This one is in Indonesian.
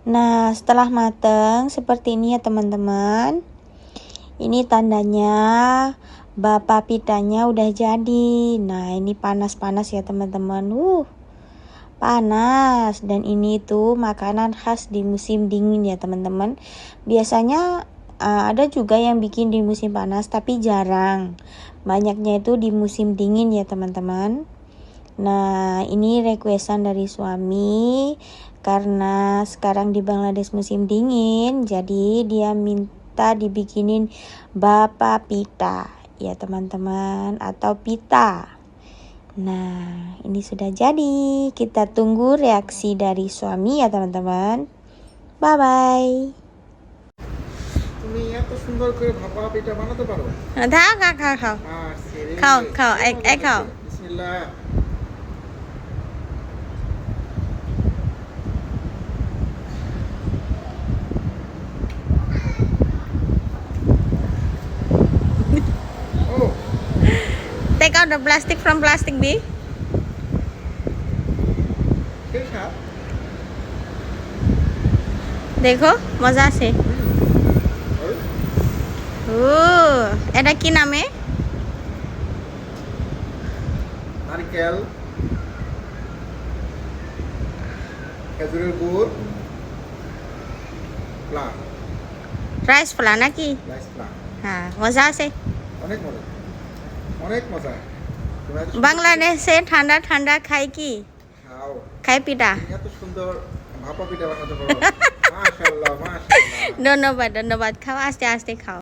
Nah, setelah mateng seperti ini ya teman-teman. Ini tandanya bapa pitanya udah jadi. Nah, ini panas-panas ya teman-teman. Panas. Dan ini tuh makanan khas di musim dingin ya teman-teman. Biasanya ada juga yang bikin di musim panas, tapi jarang. Banyaknya itu di musim dingin ya teman-teman. Nah, ini requestan dari suami karena sekarang di Bangladesh musim dingin, jadi dia minta dibikinin bapa pita ya teman-teman, atau pita. Nah, ini sudah jadi. Kita tunggu reaksi dari suami ya teman-teman. Bye bye. তুমি এত সুন্দর করে ভাপা পিঠা বানাতে পারো? খাও খাও খাও এক খাও। বিসমিল্লাহ। ও Take out the plastic from plastic B. ঠিক আছে। দেখো মজা আছে। এটা কি নামে? নারকেল, খেজুরের গুড়, প্লাম, রাইস ফ্লা নাকি? Rice plum. হ্যাঁ, মজা আছে। অনেক মজা, অনেক মজা। তোমরা এত সুন্দর বাংলাদেশে ঠান্ডা ঠান্ডা খাই কি? খাও। খাই পিঠা। তুমি এত সুন্দর ভাপা পিঠা বানাতে পারো। মাশাআল্লাহ, মাশাআল্লাহ। ধন্যবাদ ধন্যবাদ, খাও আস্তে আস্তে খাও।